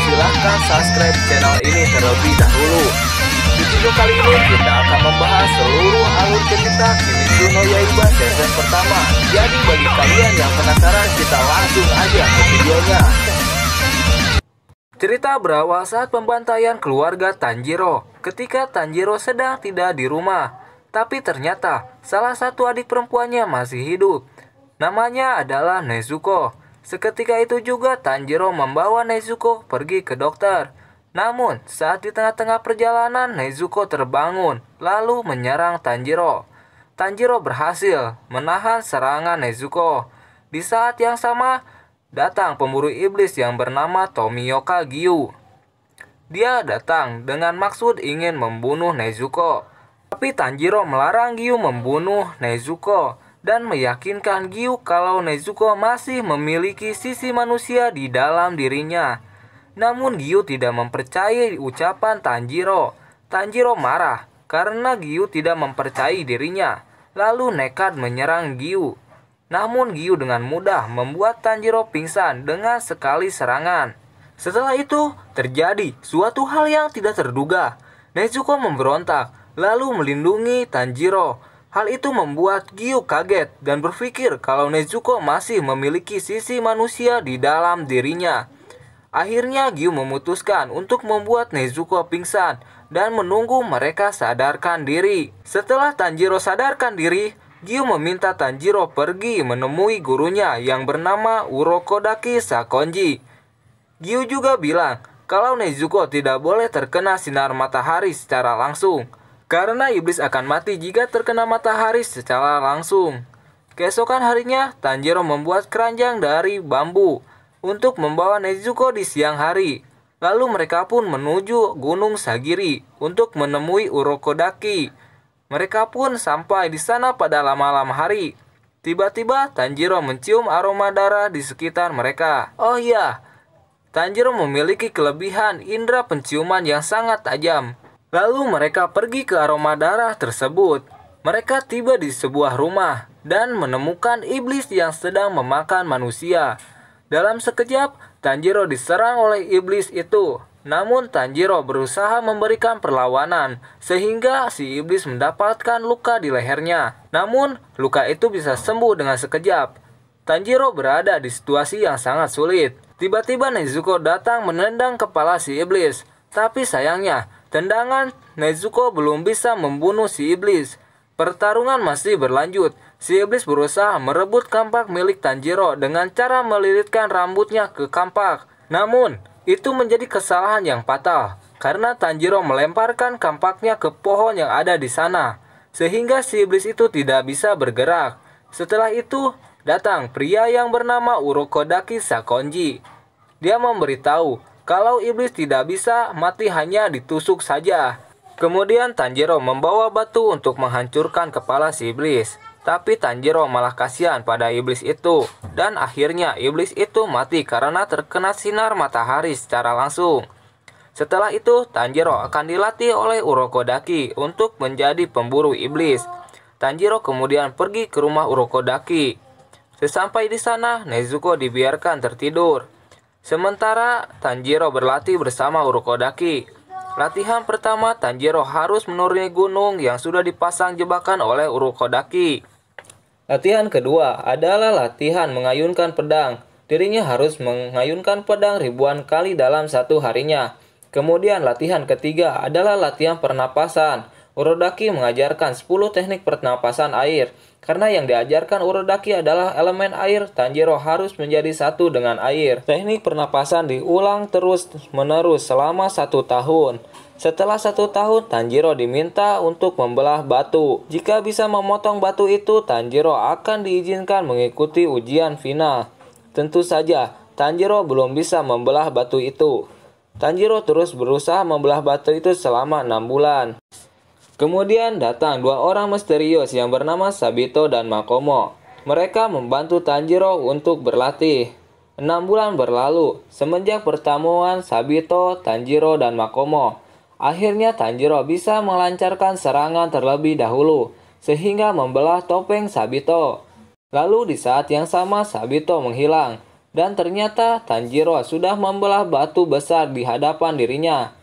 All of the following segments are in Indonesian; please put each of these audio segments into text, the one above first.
silahkan subscribe channel ini terlebih dahulu. Di video kali ini kita akan membahas seluruh alur cerita Kimetsu no Yaiba season pertama. Jadi bagi kalian yang penasaran, kita langsung aja ke videonya. Cerita berawal saat pembantaian keluarga Tanjiro ketika Tanjiro sedang tidak di rumah. Tapi ternyata salah satu adik perempuannya masih hidup. Namanya adalah Nezuko. Seketika itu juga Tanjiro membawa Nezuko pergi ke dokter. Namun saat di tengah-tengah perjalanan Nezuko terbangun lalu menyerang Tanjiro. Tanjiro berhasil menahan serangan Nezuko. Di saat yang sama datang pemburu iblis yang bernama Tomioka Gyu. Dia datang dengan maksud ingin membunuh Nezuko. Tapi Tanjiro melarang Gyu membunuh Nezuko dan meyakinkan Gyu kalau Nezuko masih memiliki sisi manusia di dalam dirinya. Namun Gyu tidak mempercayai ucapan Tanjiro. Tanjiro marah karena Gyu tidak mempercayai dirinya, lalu nekat menyerang Gyu. Namun Gyu dengan mudah membuat Tanjiro pingsan dengan sekali serangan. Setelah itu terjadi suatu hal yang tidak terduga. Nezuko memberontak lalu melindungi Tanjiro. Hal itu membuat Gyu kaget dan berpikir kalau Nezuko masih memiliki sisi manusia di dalam dirinya. Akhirnya Gyu memutuskan untuk membuat Nezuko pingsan dan menunggu mereka sadarkan diri. Setelah Tanjiro sadarkan diri, Gyu meminta Tanjiro pergi menemui gurunya yang bernama Urokodaki Sakonji. Gyu juga bilang kalau Nezuko tidak boleh terkena sinar matahari secara langsung, karena iblis akan mati jika terkena matahari secara langsung. Keesokan harinya, Tanjiro membuat keranjang dari bambu untuk membawa Nezuko di siang hari. Lalu mereka pun menuju Gunung Sagiri untuk menemui Urokodaki. Mereka pun sampai di sana pada malam hari. Tiba-tiba Tanjiro mencium aroma darah di sekitar mereka. Oh iya, Tanjiro memiliki kelebihan indera penciuman yang sangat tajam. Lalu mereka pergi ke aroma darah tersebut. Mereka tiba di sebuah rumah dan menemukan iblis yang sedang memakan manusia. Dalam sekejap, Tanjiro diserang oleh iblis itu. Namun Tanjiro berusaha memberikan perlawanan sehingga si iblis mendapatkan luka di lehernya. Namun luka itu bisa sembuh dengan sekejap. Tanjiro berada di situasi yang sangat sulit. Tiba-tiba Nezuko datang menendang kepala si iblis. Tapi sayangnya tendangan Nezuko belum bisa membunuh si iblis. Pertarungan masih berlanjut. Si iblis berusaha merebut kampak milik Tanjiro dengan cara melilitkan rambutnya ke kampak. Namun itu menjadi kesalahan yang fatal karena Tanjiro melemparkan kampaknya ke pohon yang ada di sana, sehingga si iblis itu tidak bisa bergerak. Setelah itu datang pria yang bernama Urokodaki Sakonji. Dia memberitahu kalau iblis tidak bisa mati hanya ditusuk saja. Kemudian Tanjiro membawa batu untuk menghancurkan kepala si iblis. Tapi Tanjiro malah kasihan pada iblis itu. Dan akhirnya iblis itu mati karena terkena sinar matahari secara langsung. Setelah itu Tanjiro akan dilatih oleh Urokodaki untuk menjadi pemburu iblis. Tanjiro kemudian pergi ke rumah Urokodaki. Sesampai di sana Nezuko dibiarkan tertidur. Sementara Tanjiro berlatih bersama Urokodaki. Latihan pertama, Tanjiro harus menuruni gunung yang sudah dipasang jebakan oleh Urokodaki. Latihan kedua adalah latihan mengayunkan pedang. Dirinya harus mengayunkan pedang ribuan kali dalam satu harinya. Kemudian latihan ketiga adalah latihan pernapasan. Urokodaki mengajarkan 10 teknik pernapasan air. Karena yang diajarkan Urokodaki adalah elemen air, Tanjiro harus menjadi satu dengan air. Teknik pernapasan diulang terus-menerus selama 1 tahun. Setelah 1 tahun, Tanjiro diminta untuk membelah batu. Jika bisa memotong batu itu, Tanjiro akan diizinkan mengikuti ujian final. Tentu saja, Tanjiro belum bisa membelah batu itu. Tanjiro terus berusaha membelah batu itu selama 6 bulan. Kemudian datang 2 orang misterius yang bernama Sabito dan Makomo. Mereka membantu Tanjiro untuk berlatih. 6 bulan berlalu semenjak pertemuan Sabito, Tanjiro, dan Makomo. Akhirnya Tanjiro bisa melancarkan serangan terlebih dahulu, sehingga membelah topeng Sabito. Lalu di saat yang sama Sabito menghilang. dan ternyata Tanjiro sudah membelah batu besar di hadapan dirinya.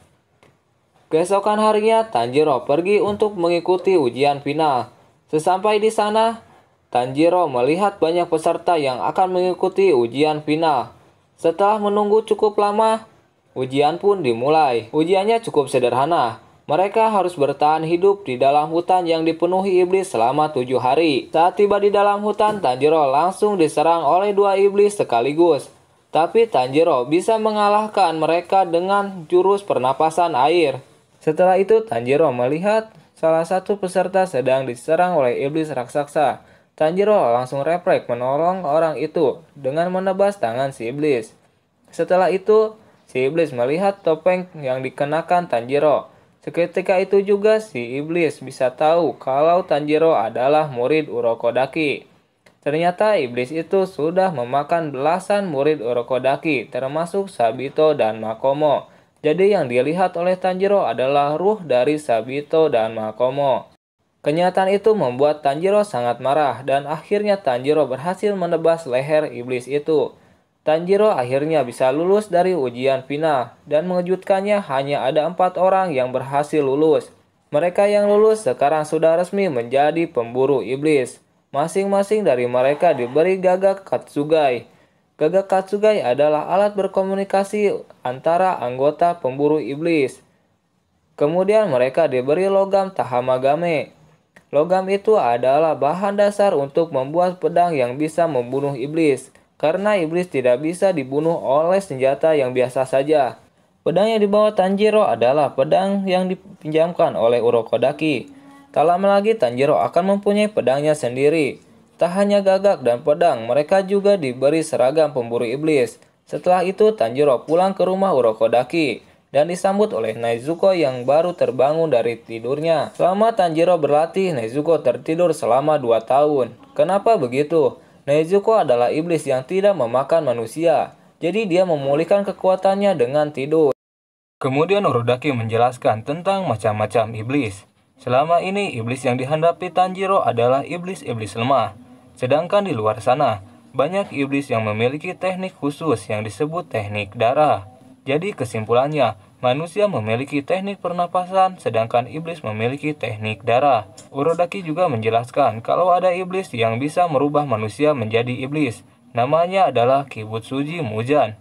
Keesokan harinya, Tanjiro pergi untuk mengikuti ujian final. Sesampai di sana, Tanjiro melihat banyak peserta yang akan mengikuti ujian final. Setelah menunggu cukup lama, ujian pun dimulai. Ujiannya cukup sederhana. Mereka harus bertahan hidup di dalam hutan yang dipenuhi iblis selama 7 hari. Saat tiba di dalam hutan, Tanjiro langsung diserang oleh 2 iblis sekaligus. Tapi Tanjiro bisa mengalahkan mereka dengan jurus pernapasan air. Setelah itu, Tanjiro melihat salah satu peserta sedang diserang oleh iblis raksasa. Tanjiro langsung refleks menolong orang itu dengan menebas tangan si iblis. Setelah itu, si iblis melihat topeng yang dikenakan Tanjiro. Seketika itu juga si iblis bisa tahu kalau Tanjiro adalah murid Urokodaki. Ternyata iblis itu sudah memakan belasan murid Urokodaki, termasuk Sabito dan Makomo. Jadi yang dilihat oleh Tanjiro adalah ruh dari Sabito dan Makomo. Kenyataan itu membuat Tanjiro sangat marah dan akhirnya Tanjiro berhasil menebas leher iblis itu. Tanjiro akhirnya bisa lulus dari ujian final dan mengejutkannya hanya ada 4 orang yang berhasil lulus. Mereka yang lulus sekarang sudah resmi menjadi pemburu iblis. Masing-masing dari mereka diberi gagak Katsugai. Gagak Katsugai adalah alat berkomunikasi antara anggota pemburu iblis. Kemudian mereka diberi logam Tahamagame. Logam itu adalah bahan dasar untuk membuat pedang yang bisa membunuh iblis. Karena iblis tidak bisa dibunuh oleh senjata yang biasa saja. Pedang yang dibawa Tanjiro adalah pedang yang dipinjamkan oleh Urokodaki. Tak lama lagi Tanjiro akan mempunyai pedangnya sendiri. Tak hanya gagak dan pedang, mereka juga diberi seragam pemburu iblis. Setelah itu, Tanjiro pulang ke rumah Urokodaki dan disambut oleh Nezuko yang baru terbangun dari tidurnya. Selama Tanjiro berlatih, Nezuko tertidur selama 2 tahun. Kenapa begitu? Nezuko adalah iblis yang tidak memakan manusia, jadi dia memulihkan kekuatannya dengan tidur. Kemudian Urokodaki menjelaskan tentang macam-macam iblis. Selama ini, iblis yang dihadapi Tanjiro adalah iblis-iblis lemah. Sedangkan di luar sana, banyak iblis yang memiliki teknik khusus yang disebut teknik darah. Jadi kesimpulannya, manusia memiliki teknik pernapasan, sedangkan iblis memiliki teknik darah. Urokodaki juga menjelaskan kalau ada iblis yang bisa merubah manusia menjadi iblis. Namanya adalah Kibutsuji Mujan.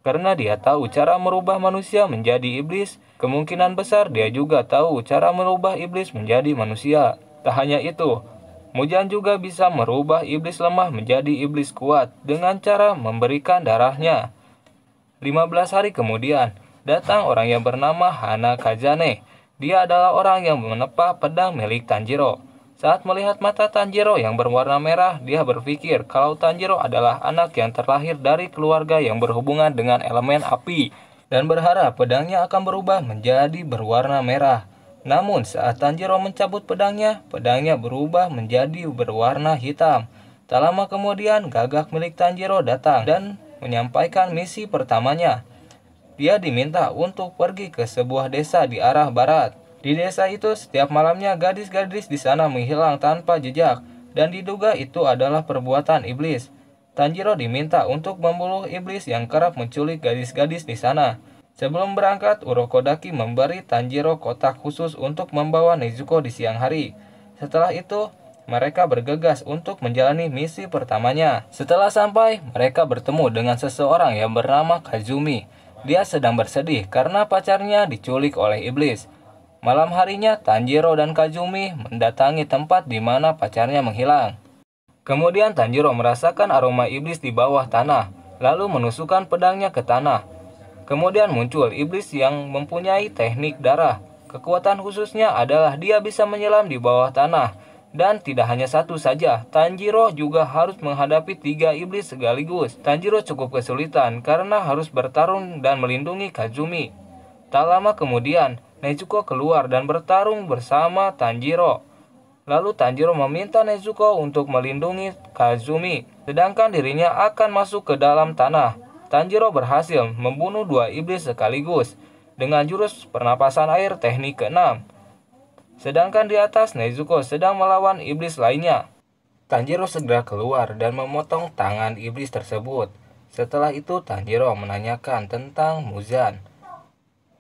Karena dia tahu cara merubah manusia menjadi iblis, kemungkinan besar dia juga tahu cara merubah iblis menjadi manusia. Tak hanya itu, Mujan juga bisa merubah iblis lemah menjadi iblis kuat dengan cara memberikan darahnya. 15 hari kemudian, datang orang yang bernama Hana Kazane. Dia adalah orang yang menepah pedang milik Tanjiro. Saat melihat mata Tanjiro yang berwarna merah, dia berpikir kalau Tanjiro adalah anak yang terlahir dari keluarga yang berhubungan dengan elemen api dan berharap pedangnya akan berubah menjadi berwarna merah. Namun saat Tanjiro mencabut pedangnya berubah menjadi berwarna hitam. Tak lama kemudian gagak milik Tanjiro datang dan menyampaikan misi pertamanya. Dia diminta untuk pergi ke sebuah desa di arah barat. Di desa itu setiap malamnya gadis-gadis di sana menghilang tanpa jejak dan diduga itu adalah perbuatan iblis. Tanjiro diminta untuk membunuh iblis yang kerap menculik gadis-gadis di sana. Sebelum berangkat, Urokodaki memberi Tanjiro kotak khusus untuk membawa Nezuko di siang hari. Setelah itu, mereka bergegas untuk menjalani misi pertamanya. Setelah sampai, mereka bertemu dengan seseorang yang bernama Kazumi. Dia sedang bersedih karena pacarnya diculik oleh iblis. Malam harinya, Tanjiro dan Kazumi mendatangi tempat di mana pacarnya menghilang. Kemudian Tanjiro merasakan aroma iblis di bawah tanah, lalu menusukkan pedangnya ke tanah. Kemudian muncul iblis yang mempunyai teknik darah. Kekuatan khususnya adalah dia bisa menyelam di bawah tanah. Dan tidak hanya satu saja, Tanjiro juga harus menghadapi 3 iblis sekaligus. Tanjiro cukup kesulitan karena harus bertarung dan melindungi Kazumi. Tak lama kemudian, Nezuko keluar dan bertarung bersama Tanjiro. Lalu Tanjiro meminta Nezuko untuk melindungi Kazumi, sedangkan dirinya akan masuk ke dalam tanah. Tanjiro berhasil membunuh 2 iblis sekaligus dengan jurus pernapasan air teknik ke-6. Sedangkan di atas Nezuko sedang melawan iblis lainnya. Tanjiro segera keluar dan memotong tangan iblis tersebut. Setelah itu Tanjiro menanyakan tentang Muzan.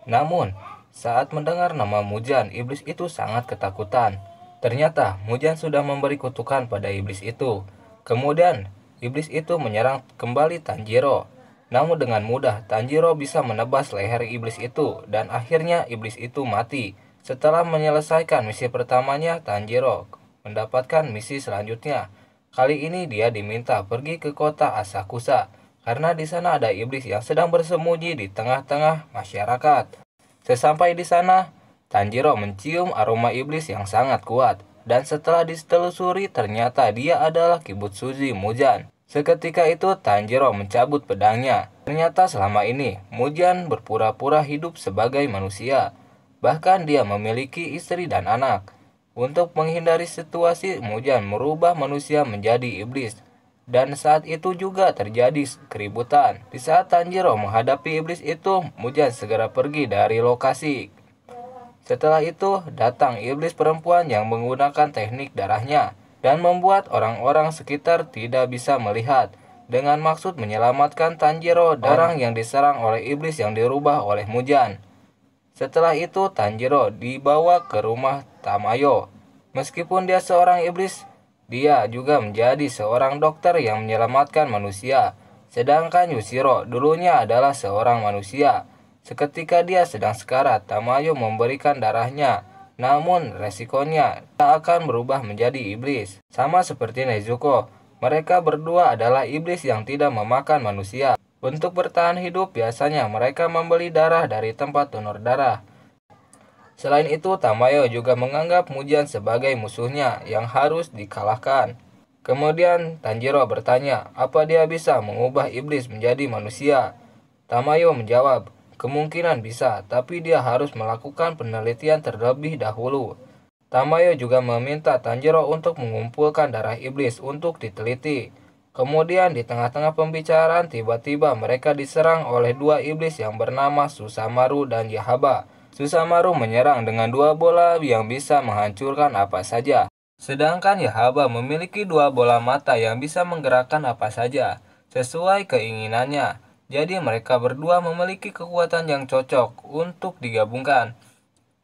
Namun, saat mendengar nama Muzan, iblis itu sangat ketakutan. Ternyata Muzan sudah memberi kutukan pada iblis itu. Kemudian, iblis itu menyerang kembali Tanjiro. Namun dengan mudah, Tanjiro bisa menebas leher iblis itu dan akhirnya iblis itu mati. Setelah menyelesaikan misi pertamanya, Tanjiro mendapatkan misi selanjutnya. Kali ini dia diminta pergi ke kota Asakusa karena di sana ada iblis yang sedang bersembunyi di tengah-tengah masyarakat. Sesampai di sana, Tanjiro mencium aroma iblis yang sangat kuat, dan setelah ditelusuri ternyata dia adalah Kibutsuji Muzan. Seketika itu Tanjiro mencabut pedangnya. Ternyata selama ini Muzan berpura-pura hidup sebagai manusia. Bahkan dia memiliki istri dan anak. Untuk menghindari situasi, Muzan merubah manusia menjadi iblis. Dan saat itu juga terjadi keributan. Di saat Tanjiro menghadapi iblis itu, Muzan segera pergi dari lokasi. Setelah itu, datang iblis perempuan yang menggunakan teknik darahnya dan membuat orang-orang sekitar tidak bisa melihat dengan maksud menyelamatkan Tanjiro dari orang yang diserang oleh iblis yang dirubah oleh Muzan. Setelah itu, Tanjiro dibawa ke rumah Tamayo. Meskipun dia seorang iblis, dia juga menjadi seorang dokter yang menyelamatkan manusia. Sedangkan Yushiro dulunya adalah seorang manusia. Seketika dia sedang sekarat, Tamayo memberikan darahnya. Namun resikonya tak akan berubah menjadi iblis. Sama seperti Nezuko, mereka berdua adalah iblis yang tidak memakan manusia. Untuk bertahan hidup biasanya mereka membeli darah dari tempat donor darah. Selain itu, Tamayo juga menganggap Muzan sebagai musuhnya yang harus dikalahkan. Kemudian Tanjiro bertanya, apa dia bisa mengubah iblis menjadi manusia? Tamayo menjawab, kemungkinan bisa, tapi dia harus melakukan penelitian terlebih dahulu. Tamayo juga meminta Tanjiro untuk mengumpulkan darah iblis untuk diteliti. Kemudian di tengah-tengah pembicaraan tiba-tiba mereka diserang oleh dua iblis yang bernama Susamaru dan Yahaba. Susamaru menyerang dengan dua bola yang bisa menghancurkan apa saja. Sedangkan Yahaba memiliki dua bola mata yang bisa menggerakkan apa saja sesuai keinginannya. Jadi mereka berdua memiliki kekuatan yang cocok untuk digabungkan.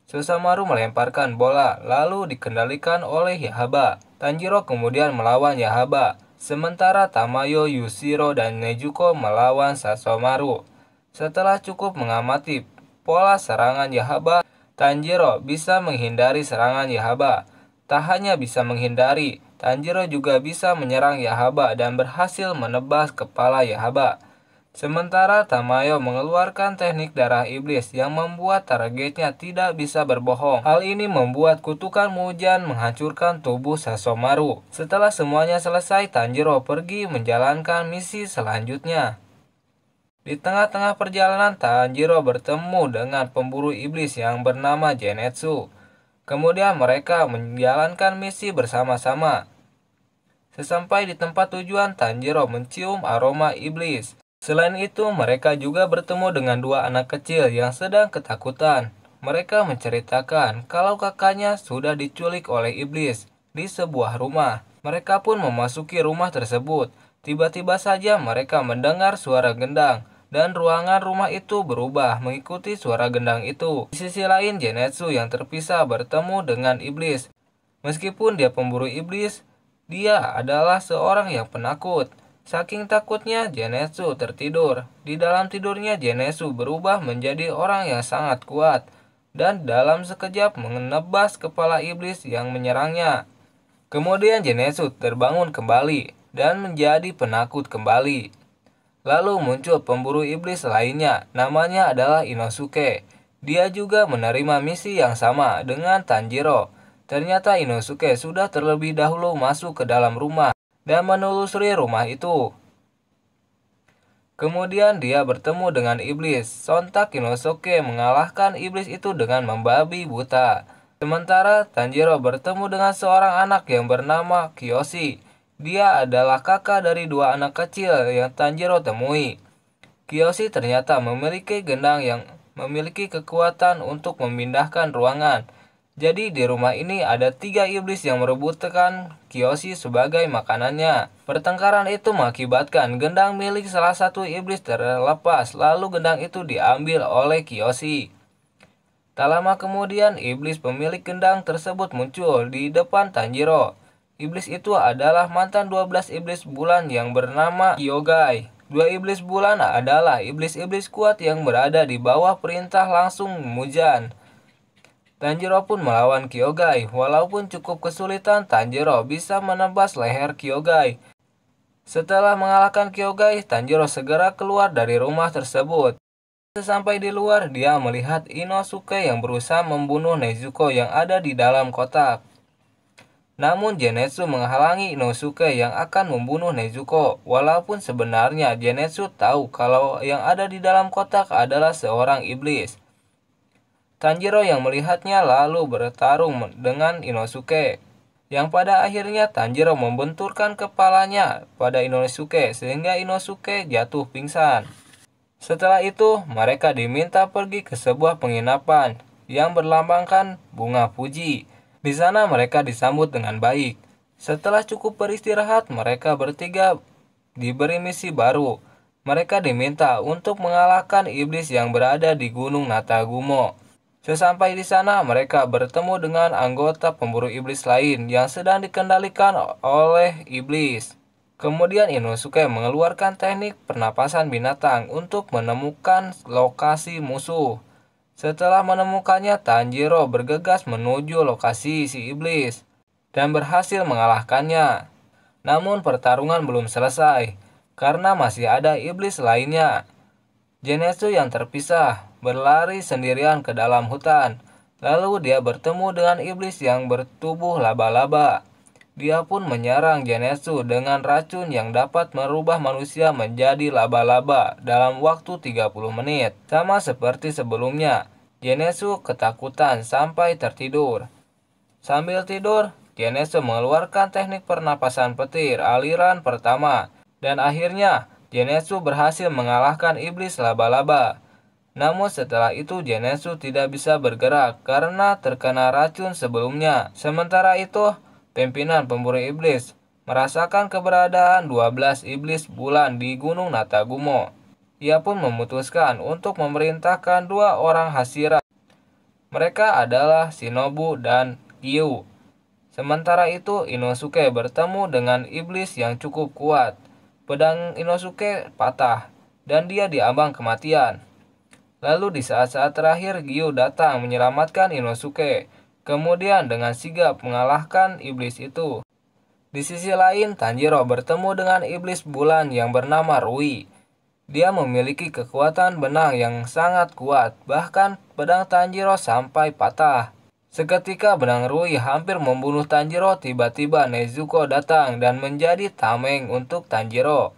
Susamaru melemparkan bola lalu dikendalikan oleh Yahaba. Tanjiro kemudian melawan Yahaba. Sementara Tamayo, Yushiro, dan Nezuko melawan Sasamaru. Setelah cukup mengamati pola serangan Yahaba, Tanjiro bisa menghindari serangan Yahaba. Tak hanya bisa menghindari, Tanjiro juga bisa menyerang Yahaba dan berhasil menebas kepala Yahaba. Sementara Tamayo mengeluarkan teknik darah iblis yang membuat targetnya tidak bisa berbohong. Hal ini membuat kutukan Muzan menghancurkan tubuh Sasamaru. Setelah semuanya selesai, Tanjiro pergi menjalankan misi selanjutnya. Di tengah-tengah perjalanan, Tanjiro bertemu dengan pemburu iblis yang bernama Zenitsu. Kemudian mereka menjalankan misi bersama-sama. Sesampai di tempat tujuan, Tanjiro mencium aroma iblis. Selain itu, mereka juga bertemu dengan dua anak kecil yang sedang ketakutan. Mereka menceritakan kalau kakaknya sudah diculik oleh iblis di sebuah rumah. Mereka pun memasuki rumah tersebut. Tiba-tiba saja mereka mendengar suara gendang, dan ruangan rumah itu berubah mengikuti suara gendang itu. Di sisi lain, Zenitsu yang terpisah bertemu dengan iblis. Meskipun dia pemburu iblis, dia adalah seorang yang penakut. Saking takutnya, Zenitsu tertidur. Di dalam tidurnya, Zenitsu berubah menjadi orang yang sangat kuat, dan dalam sekejap menebas kepala iblis yang menyerangnya. Kemudian Zenitsu terbangun kembali, dan menjadi penakut kembali. Lalu muncul pemburu iblis lainnya, namanya adalah Inosuke. Dia juga menerima misi yang sama dengan Tanjiro. Ternyata Inosuke sudah terlebih dahulu masuk ke dalam rumah dan menelusuri rumah itu. Kemudian dia bertemu dengan iblis. Sontak Inosuke mengalahkan iblis itu dengan membabi buta. Sementara Tanjiro bertemu dengan seorang anak yang bernama Kiyoshi. Dia adalah kakak dari dua anak kecil yang Tanjiro temui. Kiyoshi ternyata memiliki gendang yang memiliki kekuatan untuk memindahkan ruangan. Jadi di rumah ini ada 3 iblis yang merebutkan Kiyoshi sebagai makanannya. Pertengkaran itu mengakibatkan gendang milik salah satu iblis terlepas, lalu gendang itu diambil oleh Kiyoshi. Tak lama kemudian, iblis pemilik gendang tersebut muncul di depan Tanjiro. Iblis itu adalah mantan 12 iblis bulan yang bernama Kyogai. 2 iblis bulan adalah iblis-iblis kuat yang berada di bawah perintah langsung Muzan. Tanjiro pun melawan Kyogai. Walaupun cukup kesulitan, Tanjiro bisa menebas leher Kyogai. Setelah mengalahkan Kyogai, Tanjiro segera keluar dari rumah tersebut. Sesampai di luar, dia melihat Inosuke yang berusaha membunuh Nezuko yang ada di dalam kotak. Namun Zenitsu menghalangi Inosuke yang akan membunuh Nezuko. Walaupun sebenarnya Zenitsu tahu kalau yang ada di dalam kotak adalah seorang iblis. Tanjiro yang melihatnya lalu bertarung dengan Inosuke, yang pada akhirnya Tanjiro membenturkan kepalanya pada Inosuke sehingga Inosuke jatuh pingsan. Setelah itu, mereka diminta pergi ke sebuah penginapan yang berlambangkan bunga puji. Di sana mereka disambut dengan baik. Setelah cukup beristirahat, mereka bertiga diberi misi baru. Mereka diminta untuk mengalahkan iblis yang berada di Gunung Natagumo. Sesampai di sana, mereka bertemu dengan anggota pemburu iblis lain yang sedang dikendalikan oleh iblis. Kemudian Inosuke mengeluarkan teknik pernapasan binatang untuk menemukan lokasi musuh. Setelah menemukannya, Tanjiro bergegas menuju lokasi si iblis dan berhasil mengalahkannya. Namun pertarungan belum selesai karena masih ada iblis lainnya. Zenitsu yang terpisah berlari sendirian ke dalam hutan. Lalu dia bertemu dengan iblis yang bertubuh laba-laba. Dia pun menyerang Zenitsu dengan racun yang dapat merubah manusia menjadi laba-laba dalam waktu 30 menit. Sama seperti sebelumnya, Zenitsu ketakutan sampai tertidur. Sambil tidur, Zenitsu mengeluarkan teknik pernapasan petir aliran pertama. Dan akhirnya, Zenitsu berhasil mengalahkan iblis laba-laba. Namun setelah itu Zenitsu tidak bisa bergerak karena terkena racun sebelumnya. Sementara itu, pimpinan pemburu iblis merasakan keberadaan 12 iblis bulan di Gunung Natagumo. Ia pun memutuskan untuk memerintahkan 2 orang Hashira. Mereka adalah Shinobu dan Kyu. Sementara itu, Inosuke bertemu dengan iblis yang cukup kuat. Pedang Inosuke patah dan dia diambang kematian. Lalu di saat-saat terakhir, Gyu datang menyelamatkan Inosuke. Kemudian dengan sigap mengalahkan iblis itu. Di sisi lain, Tanjiro bertemu dengan iblis bulan yang bernama Rui. Dia memiliki kekuatan benang yang sangat kuat. Bahkan pedang Tanjiro sampai patah. Seketika benang Rui hampir membunuh Tanjiro, tiba-tiba Nezuko datang dan menjadi tameng untuk Tanjiro.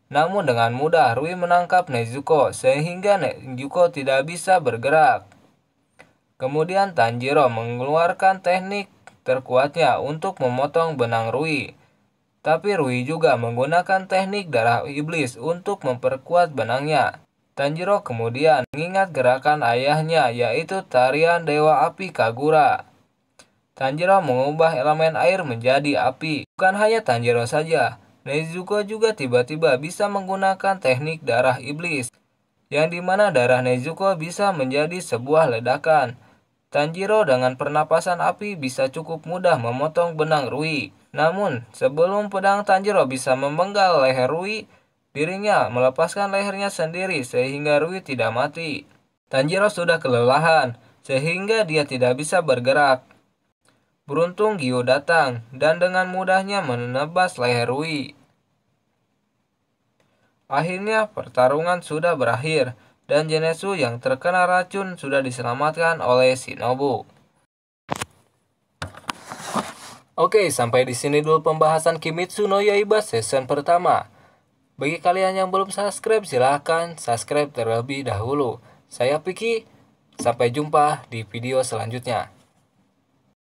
Namun dengan mudah Rui menangkap Nezuko sehingga Nezuko tidak bisa bergerak. Kemudian Tanjiro mengeluarkan teknik terkuatnya untuk memotong benang Rui. Tapi Rui juga menggunakan teknik darah iblis untuk memperkuat benangnya. Tanjiro kemudian mengingat gerakan ayahnya yaitu tarian Dewa Api Kagura. Tanjiro mengubah elemen air menjadi api. Bukan hanya Tanjiro saja, Nezuko juga tiba-tiba bisa menggunakan teknik darah iblis, yang dimana darah Nezuko bisa menjadi sebuah ledakan. Tanjiro dengan pernapasan api bisa cukup mudah memotong benang Rui. Namun, sebelum pedang Tanjiro bisa memenggal leher Rui, dirinya melepaskan lehernya sendiri sehingga Rui tidak mati. Tanjiro sudah kelelahan, sehingga dia tidak bisa bergerak. Beruntung Gyu datang, dan dengan mudahnya menebas leher Rui. Akhirnya pertarungan sudah berakhir, dan Zenitsu yang terkena racun sudah diselamatkan oleh Shinobu. Oke, sampai di sini dulu pembahasan Kimetsu no Yaiba season pertama. Bagi kalian yang belum subscribe, silahkan subscribe terlebih dahulu. Saya Piki, sampai jumpa di video selanjutnya.